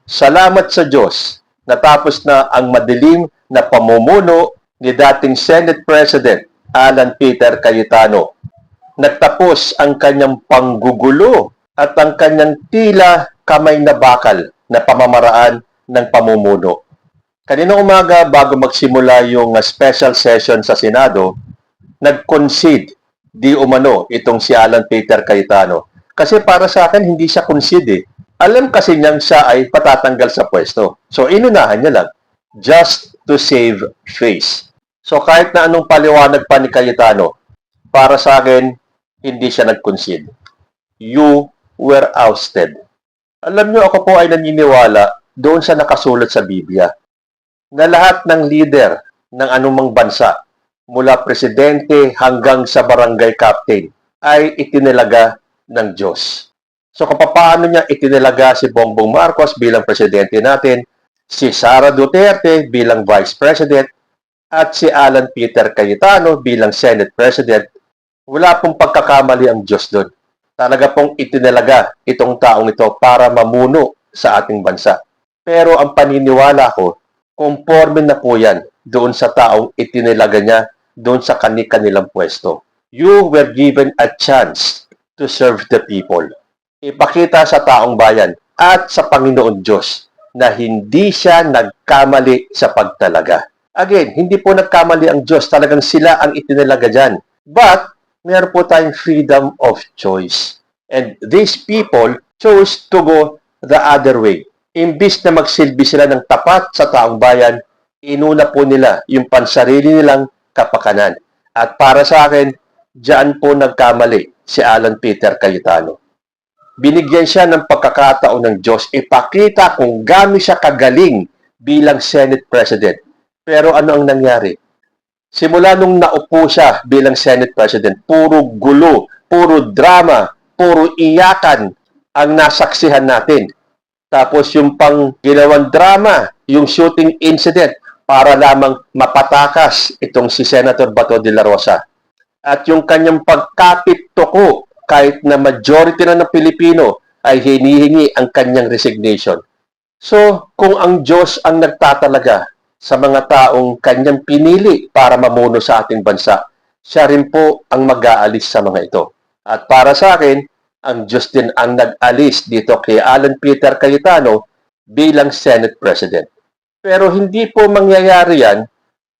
Salamat sa Diyos, natapos na ang madilim na pamumuno ni dating Senate President Alan Peter Cayetano. Nagtapos ang kanyang panggugulo at ang kanyang tila kamay na bakal na pamamaraan ng pamumuno. Kaninang umaga bago magsimula yung special session sa Senado, nag-concede di umano itong si Alan Peter Cayetano. Kasi para sa akin, hindi siya concede eh. Alam kasi niyang siya ay patatanggal sa pwesto. So, inunahan niya lang. Just to save face. So, kahit na anong paliwanag pa ni Cayetano, para sa akin, hindi siya nag-concede. You were ousted. Alam niyo, ako po ay naniniwala doon sa nakasulat sa Biblia na lahat ng leader ng anumang bansa, mula presidente hanggang sa barangay captain, ay itinalaga ng Diyos. So kung paano niya itinalaga si Bongbong Marcos bilang presidente natin, si Sara Duterte bilang vice president, at si Alan Peter Cayetano bilang Senate President, wala pong pagkakamali ang Diyos doon. Talaga pong itinalaga itong taong ito para mamuno sa ating bansa. Pero ang paniniwala ko, conforme na po yan doon sa taong itinilaga niya doon sa kanilang pwesto. You were given a chance to serve the people. Ipakita sa taong bayan at sa Panginoon Diyos na hindi siya nagkamali sa pagtalaga. Again, hindi po nagkamali ang Diyos. Talagang sila ang itinalaga dyan. But, meron po tayong freedom of choice. And these people chose to go the other way. Imbis na magsilbi sila ng tapat sa taong bayan, inuna po nila yung pansarili nilang kapakanan. At para sa akin, diyan po nagkamali si Alan Peter Cayetano. Binigyan siya ng pagkakataon ng Diyos, ipakita kung gaano siya kagaling bilang Senate President. Pero ano ang nangyari? Simula nung naupo siya bilang Senate President, puro gulo, puro drama, puro iyakan ang nasaksihan natin. Tapos yung pang ginawang drama, yung shooting incident, para lamang mapatakas itong si Senator Bato de la Rosa. At yung kanyang pagkapit toko, kahit na majority na ng Pilipino ay hinihingi ang kanyang resignation. So, kung ang Diyos ang nagtatalaga sa mga taong kanyang pinili para mamuno sa ating bansa, siya rin po ang mag-aalis sa mga ito. At para sa akin, ang Diyos din ang nag-alis dito kay Alan Peter Cayetano bilang Senate President. Pero hindi po mangyayari yan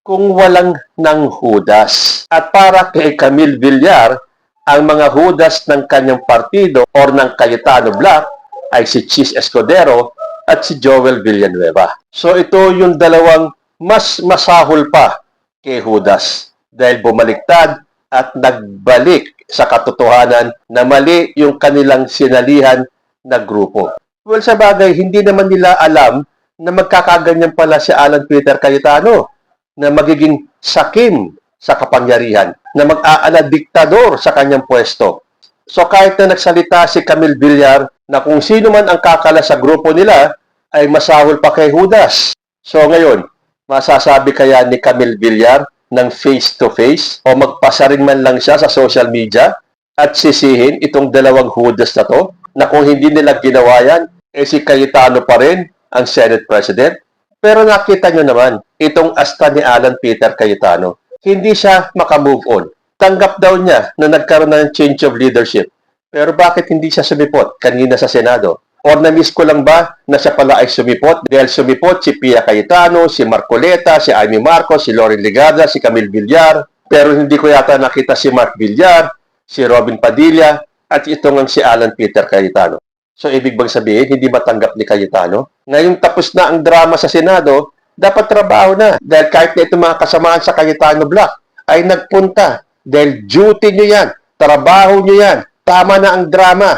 kung walang nanghudas. At para kay Camille Villar, ang mga hudas ng kanyang partido or ng Cayetano Black ay si Chis Escudero at si Joel Villanueva. So ito yung dalawang mas masahol pa kay Judas dahil bumaliktad at nagbalik sa katotohanan na mali yung kanilang sinalihan na grupo. Well, sa bagay, hindi naman nila alam na magkakaganyan pala si Alan Peter Cayetano, na magiging sakim sa kapangyarihan, na mag-aala diktador sa kanyang pwesto. So kahit na nagsalita si Camille Villar na kung sino man ang kakala sa grupo nila ay masahol pa kay Judas. So ngayon, masasabi kaya ni Camille Villar ng face-to-face o magpasaring man lang siya sa social media at sisihin itong dalawang Judas na to, na kung hindi nila ginawa yan, si Cayetano pa rin ang Senate President? Pero nakita nyo naman, itong asta ni Alan Peter Cayetano, hindi siya makamove on. Tanggap daw niya na nagkaroon ng change of leadership. Pero bakit hindi siya sumipot kanina sa Senado? Or na-miss ko lang ba na siya pala ay sumipot? Dahil sumipot si Pia Cayetano, si Marcoleta, si Amy Marcos, si Loren Legarda, si Camille Villar. Pero hindi ko yata nakita si Mark Villar, si Robin Padilla, at ito nga si Alan Peter Cayetano. So, ibig bang sabihin, hindi matanggap ni Cayetano? Ngayong tapos na ang drama sa Senado, dapat trabaho na. Dahil kahit na itong mga kasamaan sa Cayetano Black ay nagpunta. Dahil duty nyo yan, trabaho nyo yan, tama na ang drama.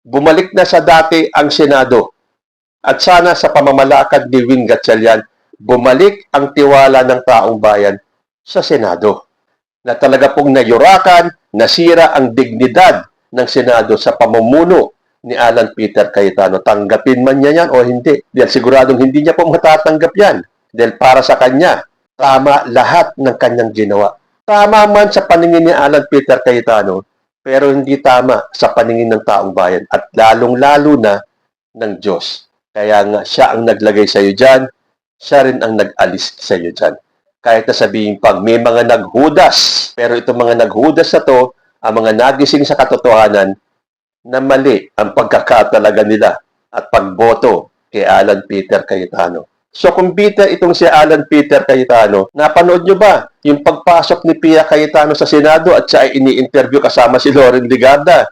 Bumalik na sa dati ang Senado. At sana sa pamamalakad ni Win Gatchalian, bumalik ang tiwala ng taong bayan sa Senado. Na talaga pong nayurakan, nasira ang dignidad ng Senado sa pamumuno ni Alan Peter Cayetano. Tanggapin man niya yan o hindi. Dahil siguradong hindi niya po matatanggap yan. Dahil para sa kanya, tama lahat ng kanyang ginawa. Tama man sa paningin ni Alan Peter Cayetano, pero hindi tama sa paningin ng taong bayan at lalong-lalo na ng Diyos. Kaya nga siya ang naglagay sa iyo dyan, siya rin ang nag-alis sa iyo dyan. Kahit na sabihin pag may mga naghudas, pero itong mga naghudas na to, ang mga nagising sa katotohanan na mali ang pagkakatalaga nila at pagboto kay Alan Peter Cayetano. So kung bitter itong si Alan Peter Cayetano, napanood nyo ba yung pagpasok ni Pia Cayetano sa Senado at siya ay ini-interview kasama si Loren Legarda?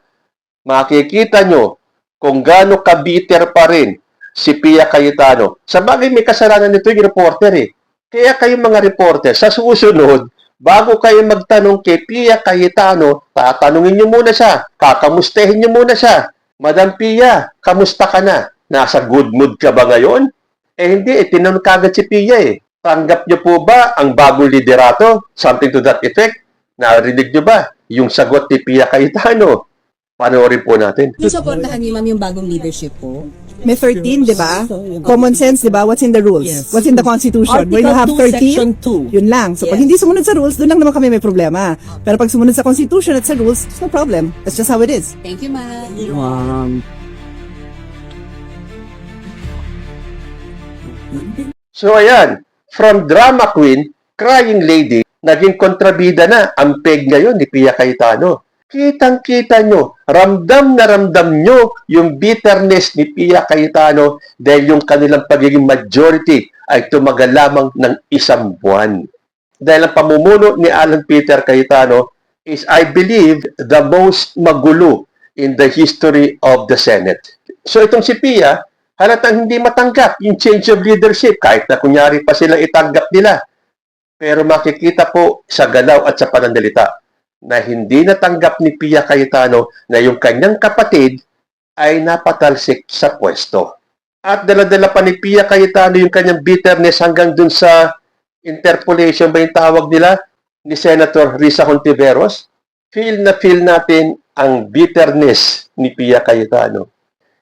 Makikita nyo kung gaano ka-bitter pa rin si Pia Cayetano. Sa bagay may kasalanan nito yung reporter eh. Kaya kayong mga reporter, sa susunod, bago kayo magtanong kay Pia Cayetano, tatanungin nyo muna siya, kakamustahin nyo muna siya. Madam Pia, kamusta ka na? Nasa good mood ka ba ngayon? Eh hindi, tinanong kagad si Pia eh. Tanggap niyo po ba ang bagong liderato? Something to that effect? Narinig niyo ba yung sagot ni Pia Cayetano? Panoorin po natin. Susuportahan niyo, ma'am, yung bagong leadership po? May 13, di ba? Common sense, di ba? What's in the rules? Yes. What's in the Constitution? When you have Article 2, Section 13, 2. yun lang. So pag Yes. hindi sumunod sa rules, doon lang naman kami may problema. Pero pag sumunod sa Constitution at sa rules, it's no problem. That's just how it is. Thank you, ma'am. So ayan, from drama queen, crying lady, naging kontrabida na ang peg ngayon ni Pia Cayetano. Kitang-kita nyo, ramdam na ramdam nyo yung bitterness ni Pia Cayetano dahil yung kanilang pagiging majority ay tumagal lamang ng isang buwan. Dahil ang pamumuno ni Alan Peter Cayetano is, I believe, the most magulo in the history of the Senate. So itong si Pia, halatang hindi matanggap yung change of leadership kahit na kunyari pa sila itanggap nila. Pero makikita po sa galaw at sa pananalita na hindi natanggap ni Pia Cayetano na yung kanyang kapatid ay napatalsik sa pwesto. At dala-dala pa ni Pia Cayetano yung kanyang bitterness hanggang dun sa interpolation ba yung tawag nila ni Senator Risa Hontiveros. Feel natin ang bitterness ni Pia Cayetano.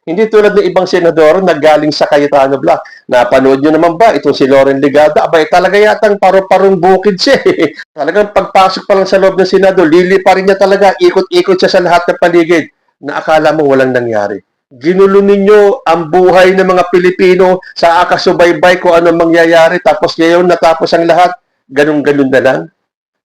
Hindi tulad ng ibang senador na galing sa Cayetano Block. Napanood nyo naman ba itong si Loren Legarda? Abay, talaga yatang paro-parong bukid siya. Talagang pagpasok pa lang sa loob ng Senado, lili pa rin niya talaga. Ikot-ikot siya sa lahat ng paligid na akala mo walang nangyari. Ginulo ninyo ang buhay ng mga Pilipino sa akasubaybay kung anong mangyayari. Tapos ngayon natapos ang lahat. Ganun-ganun na lang.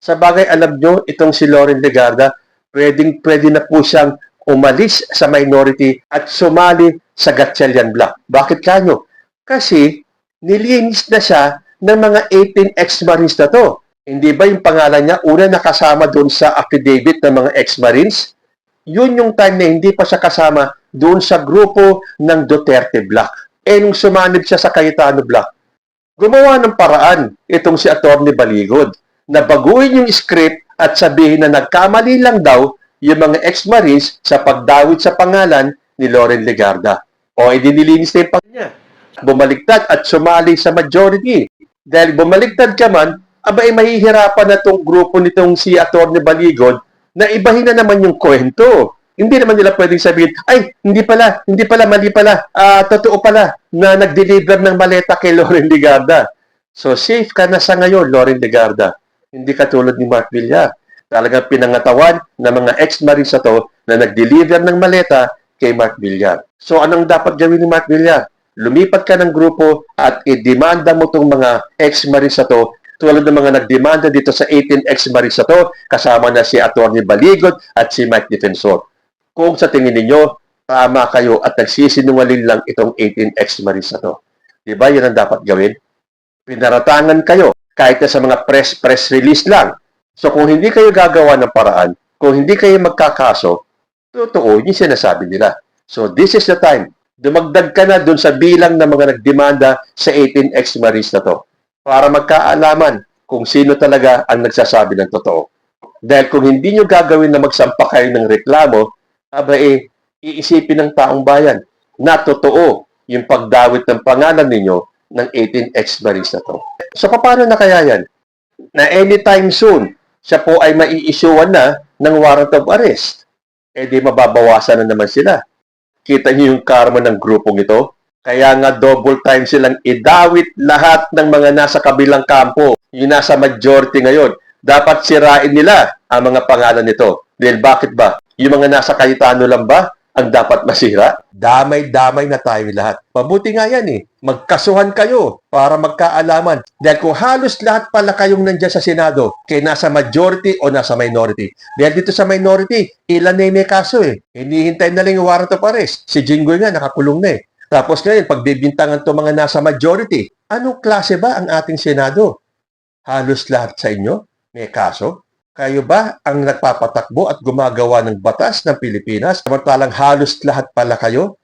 Sa bagay, alam nyo, itong si Loren Legarda, pwede na po siyang umalis sa minority at sumali sa Gatchalian Block. Bakit kanyo? Kasi nilinis na siya ng mga 18 ex-Marines na to. Hindi ba yung pangalan niya una nakasama doon sa affidavit ng mga ex-Marines? Yun yung time na hindi pa siya kasama doon sa grupo ng Duterte Block. Eh nung sumanib siya sa Cayetano Block, gumawa ng paraan itong si Atty. Baligod na baguhin yung script at sabihin na nagkamali lang daw yung mga ex-Marines sa pagdawit sa pangalan ni Loren Legarda. O idinilinis na yung pangalan niya. Bumaliktad at sumali sa majority. Dahil bumaliktad ka man, abay mahihirapan na itong grupo nitong si Atty. Baligod na ibahin na naman yung kwento. Hindi naman nila pwedeng sabihin, ay, hindi pala, mali pala, totoo pala na nag-deliver ng maleta kay Loren Legarda. So safe ka na sa ngayon, Loren Legarda. Hindi katulad ni Mark Villar. Talagang pinangatawan ng mga ex-Marines na to na nag-deliver ng maleta kay Mark Villar. So anong dapat gawin ni Mark Villar? Lumipat ka ng grupo at i-demanda mo itong mga ex-Marines na to tulad ng mga nagdemanda dito sa 18 ex-Marines na to, kasama na si Atty. Baligod at si Mike Defensor. Kung sa tingin ninyo, tama kayo at nagsisinungaling lang itong 18 ex-Marines na to. Diba yan ang dapat gawin? Pinaratangan kayo kahit na sa mga press release lang. So kung hindi kayo gagawa ng paraan, kung hindi kayo magkakaso, totoo yung sinasabi nila. So this is the time. Dumagdag ka na dun sa bilang ng mga nagdemanda sa 18 ex-Marines na to para magkaalaman kung sino talaga ang nagsasabi ng totoo. Dahil kung hindi nyo gagawin na magsampa kayo ng reklamo, iisipin ng taong bayan na totoo yung pagdawit ng pangalan ninyo ng 18 ex-Marines na to. So paano na kaya yan? Na anytime soon, siya po ay mai-issuean na ng warrant of arrest. Eh di mababawasan na naman sila. Kita niyo yung karma ng grupong ito? Kaya nga double time silang idawit lahat ng mga nasa kabilang kampo. Yung nasa majority ngayon. Dapat sirain nila ang mga pangalan nito. Dahil bakit ba? Yung mga nasa Cayetano lang ba ang dapat masira? Damay-damay na tayo lahat. Mabuti nga yan eh. Magkasuhan kayo para magkaalaman. Dahil kung halos lahat pala kayong nandiyan sa Senado, kaya nasa majority o nasa minority. Dahil dito sa minority, ilan na yung may kaso eh. Hinihintay na lang yung warrant of arrest. Si Jinggoy nga, nakakulong na eh. Tapos ngayon, pagbibintangan to mga nasa majority, anong klase ba ang ating Senado? Halos lahat sa inyo may kaso? Kayo ba ang nagpapatakbo at gumagawa ng batas ng Pilipinas? Samantalang halos lahat pala kayo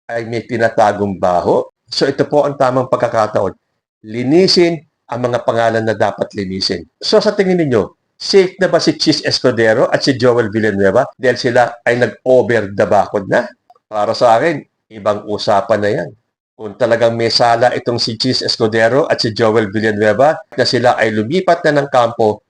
ay may tinatagong baho. So ito po ang tamang pagkakataon. Linisin ang mga pangalan na dapat linisin. So sa tingin ninyo, safe na ba si Chis Escudero at si Joel Villanueva dahil sila ay nag-over the bakod na? Para sa akin, ibang usapan na yan. Kung talagang may sala itong si Chis Escudero at si Joel Villanueva na sila ay lumipat na ng kampo,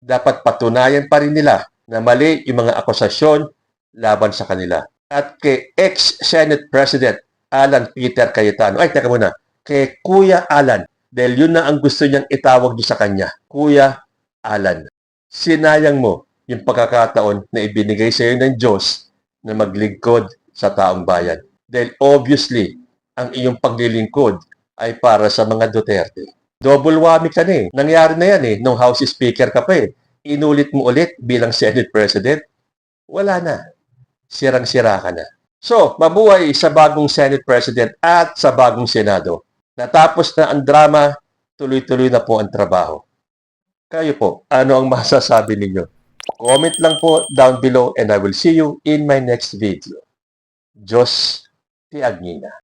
dapat patunayan pa rin nila na mali yung mga akusasyon laban sa kanila. At kay ex-Senate President Alan Peter Cayetano, ay teka muna, kay Kuya Alan, dahil yun na ang gusto niyang itawag doon sa kanya, Kuya Alan. Sinayang mo yung pagkakataon na ibinigay sa iyo ng Diyos na maglingkod sa taong bayan. Dahil obviously, ang iyong paglilingkod ay para sa mga Duterte. Double whammy ka na eh. Nangyari na yan eh. Nung House Speaker ka pa eh. Inulit mo ulit bilang Senate President. Wala na. Sirang-sira ka na. So, mabuhay sa bagong Senate President at sa bagong Senado. Natapos na ang drama, tuloy-tuloy na po ang trabaho. Kayo po, ano ang masasabi ninyo? Comment lang po down below and I will see you in my next video. Diyos ti Agnina.